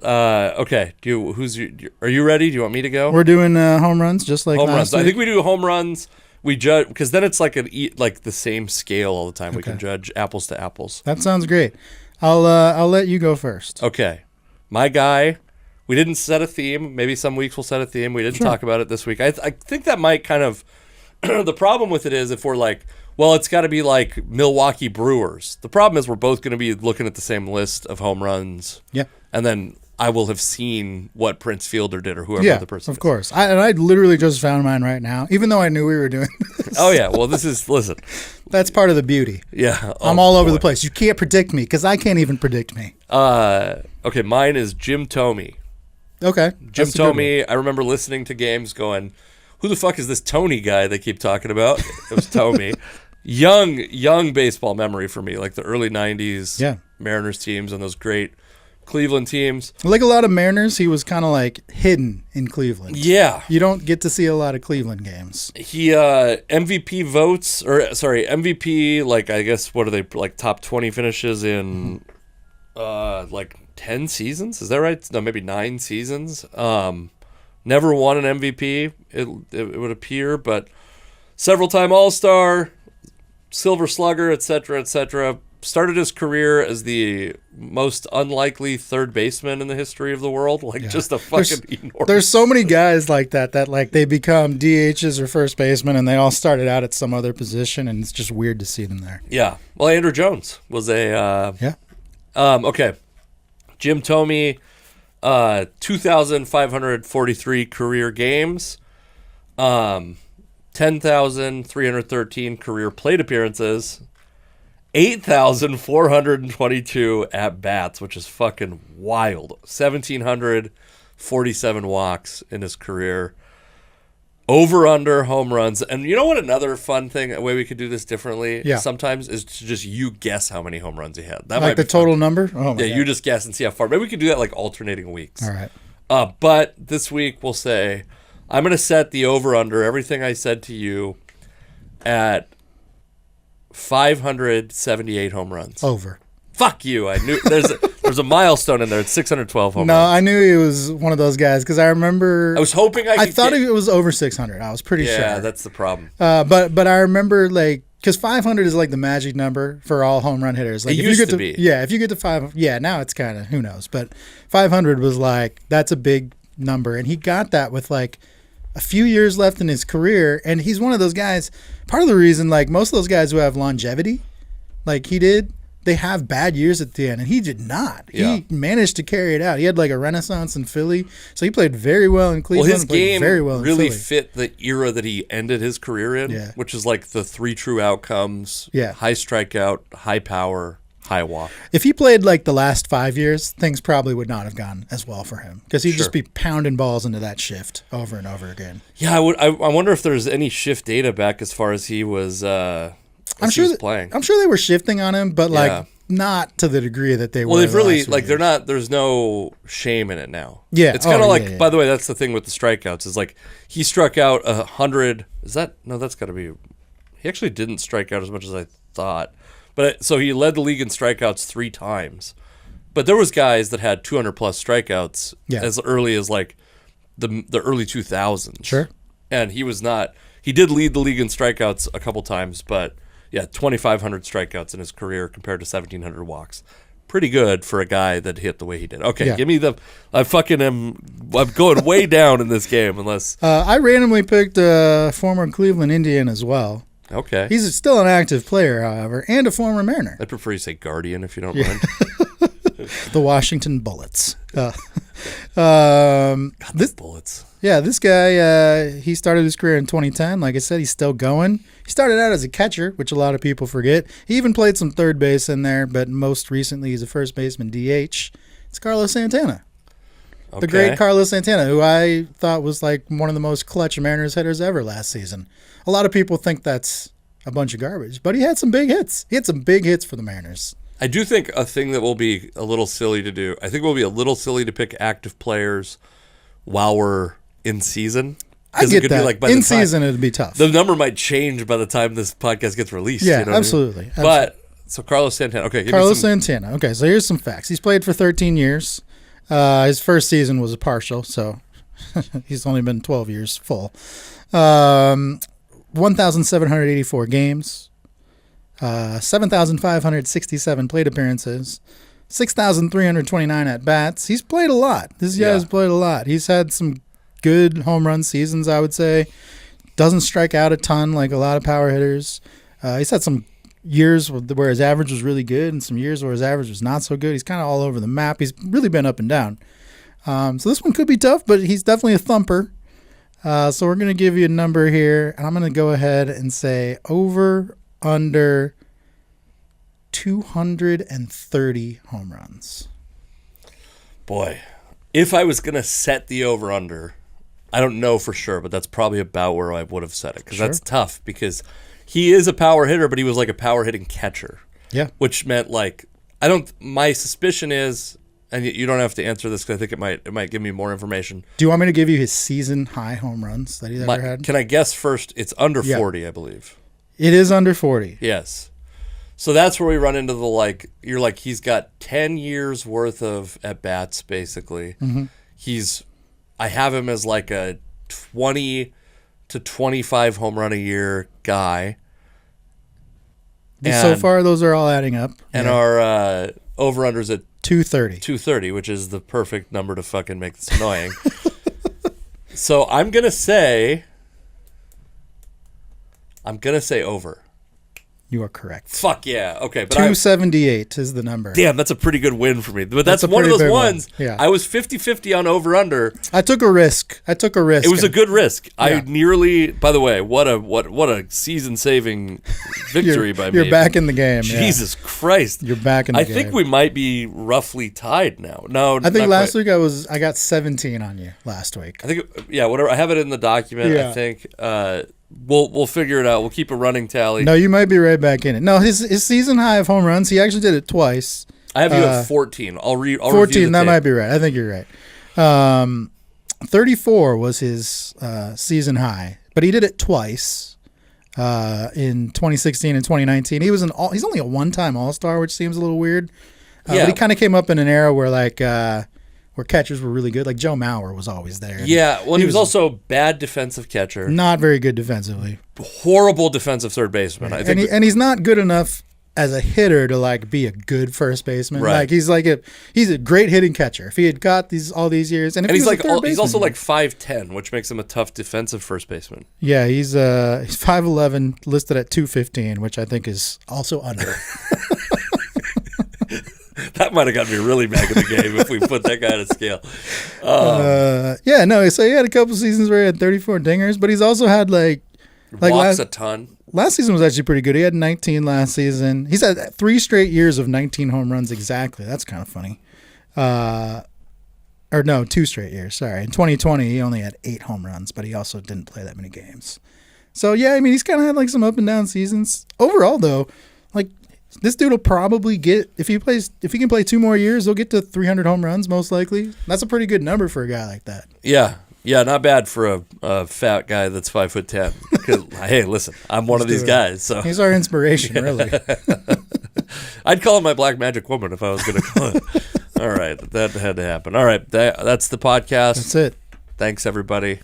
Okay. Are you ready? Do you want me to go? We're doing home runs just like home last runs. I week? think we do home runs. We judge because then it's like the same scale all the time. We can judge apples to apples. That sounds great. I'll let you go first. Okay. My guy, we didn't set a theme. Maybe some weeks we'll set a theme. We didn't talk about it this week. I think that might kind of the problem with it is if we're like, well, it's got to be like Milwaukee Brewers. The problem is we're both going to be looking at the same list of home runs. Yeah. And then I will have seen what Prince Fielder did or whoever the person is. Of course. I literally just found mine right now, even though I knew we were doing this. Oh, yeah. Well, listen. That's part of the beauty. Yeah. I'm all over the place. You can't predict me because I can't even predict me. Okay, mine is Jim Thome. Okay. Jim Thome, I remember listening to games going, who the fuck is this Tony guy they keep talking about? It was Thome. Young baseball memory for me, like the early 90s Mariners teams and those great Cleveland teams. Like a lot of Mariners, he was kind of like hidden in Cleveland. Yeah. You don't get to see a lot of Cleveland games. He MVP votes, MVP, like I guess, what are they, like top 20 finishes in like 10 seasons? Is that right? No, maybe 9 seasons. Never won an MVP, it would appear, but several-time All-Star, Silver Slugger, etc., etc. Started his career as the most unlikely third baseman in the history of the world. Just a fucking enormous. There's so many guys like that like they become DHs or first baseman and they all started out at some other position and it's just weird to see them there. Yeah. Well, Andrew Jones was a... okay. Jim Thome, 2,543 career games, 10,313 career plate appearances, 8,422 at-bats, which is fucking wild. 1,747 walks in his career. Over-under home runs. And you know what another fun thing, a way we could do this differently sometimes is to just you guess how many home runs he had. That like the total number? Oh my God. You just guess and see how far. Maybe we could do that like alternating weeks. All right. But this week we'll say, I'm going to set the over-under, everything I said to you, at 578 home runs. Over. Fuck you. I knew there's a milestone in there. It's 612 home runs. No, I knew he was one of those guys because I remember. I was hoping I thought it was over 600. I was pretty sure. Yeah, that's the problem. But I remember like because 500 is like the magic number for all home run hitters. Like it used to be. Yeah, if you get to 5, now it's kind of who knows. But 500 was like that's a big number, and he got that with like a few years left in his career, and he's one of those guys. Part of the reason, like most of those guys who have longevity, like he did. They have bad years at the end, and he did not. Yeah. He managed to carry it out. He had like a renaissance in Philly, so he played very well in Cleveland. Well, his game very well really in Philly. fit the era that he ended his career in, which is like the 3 true outcomes, high strikeout, high power, high walk. If he played like the last 5 years, things probably would not have gone as well for him because he'd just be pounding balls into that shift over and over again. Yeah, I wonder if there's any shift data back as far as he was. I'm sure playing. I'm sure they were shifting on him, but like not to the degree that they were. Well, they've really like they're not. There's no shame in it now. Yeah, it's kind of like. By the way, that's the thing with the strikeouts is like he struck out 100. Is that no? That's got to be. He actually didn't strike out as much as I thought, but so he led the league in strikeouts 3 times. But there was guys that had 200 plus strikeouts as early as like the early 2000s. Sure, and he was not. He did lead the league in strikeouts a couple times, but. Yeah, 2,500 strikeouts in his career compared to 1,700 walks. Pretty good for a guy that hit the way he did. Okay, give me the. I'm going way down in this game unless. I randomly picked a former Cleveland Indian as well. Okay. He's still an active player, however, and a former Mariner. I'd prefer you say Guardian if you don't mind. The Washington Bullets. Bullets. Yeah, this guy, he started his career in 2010. Like I said, he's still going. He started out as a catcher, which a lot of people forget. He even played some third base in there, but most recently he's a first baseman DH. It's Carlos Santana. Okay. The great Carlos Santana, who I thought was like one of the most clutch Mariners hitters ever last season. A lot of people think that's a bunch of garbage, but he had some big hits. He had some big hits for the Mariners. I do think a thing that will be a little silly to do, I think it will be a little silly to pick active players while we're in season. I get that. Like in season, it'd be tough. The number might change by the time this podcast gets released. Yeah, you know absolutely. I mean? But, so Carlos Santana. Okay, Carlos Santana. Okay, so here's some facts. He's played for 13 years. His first season was a partial, so he's only been 12 years full. 1,784 games, 7,567 plate appearances, 6,329 at bats. He's played a lot. This guy has played a lot. He's had some good home run seasons, I would say. Doesn't strike out a ton like a lot of power hitters. He's had some years where his average was really good and some years where his average was not so good. He's kind of all over the map. He's really been up and down. So this one could be tough, but he's definitely a thumper. So we're going to give you a number here, and I'm going to go ahead and say over, under 230 home runs. Boy, if I was going to set the over-under, I don't know for sure, but that's probably about where I would have set it, because that's tough, because he is a power hitter, but he was like a power hitting catcher. Yeah. Which meant like, my suspicion is, and you don't have to answer this because I think it might give me more information. Do you want me to give you his season high home runs that he's ever had? Can I guess first? It's under 40, I believe. It is under 40. Yes. So that's where we run into the you're like, he's got 10 years worth of at-bats, basically. Mm-hmm. I have him as like a 20 to 25 home run a year guy. So far, those are all adding up. And our over-under's at 230. 230, which is the perfect number to fucking make this annoying. So I'm going to say over. You are correct. Fuck yeah. Okay. But 278 is the number. Damn, that's a pretty good win for me. But that's one of those ones. Yeah. I was 50-50 on over-under. I took a risk. It was a good risk. Yeah. I nearly, by the way, what a season-saving victory by me. You're back in the game. Jesus Christ. You're back in the game. I think we might be roughly tied now. No, I think last week I got 17 on you last week. I think, whatever. I have it in the document, I think. We'll figure it out. We'll keep a running tally. No, you might be right back in it. No, his season high of home runs, he actually did it twice. I have you at 14. I'll 14, that might be right. I think you're right. 34 was his season high, but he did it twice in 2016 and 2019. He's only a one-time All-Star, which seems a little weird. But he kind of came up in an era where where catchers were really good. Like Joe Mauer was always there. Yeah, well, he was also a bad defensive catcher. Not very good defensively. Horrible defensive third baseman. Right. And he's not good enough as a hitter to be a good first baseman. Right. He's a great hitting catcher. If he had got all these years, and he's also like 5'10", which makes him a tough defensive first baseman. Yeah, he's 5'11", listed at 215, which I think is also under. That might have got me really back in the game if we put that guy on a scale. So he had a couple seasons where he had 34 dingers, but he's also had walks a ton. Last season was actually pretty good. He had 19 last season. He's had 3 straight years of 19 home runs exactly. That's kind of funny. 2 straight years. Sorry. In 2020, he only had 8 home runs, but he also didn't play that many games. So yeah, I mean, he's kind of had some up and down seasons. Overall, though, this dude will probably get, if he can play 2 more years, he'll get to 300 home runs most likely. That's a pretty good number for a guy like that. Yeah, not bad for a fat guy that's 5'10". Hey, listen, I'm one of these guys. So he's our inspiration, really. I'd call him my black magic woman if I was going to call it. All right, that had to happen. All right, that's the podcast. That's it. Thanks, everybody.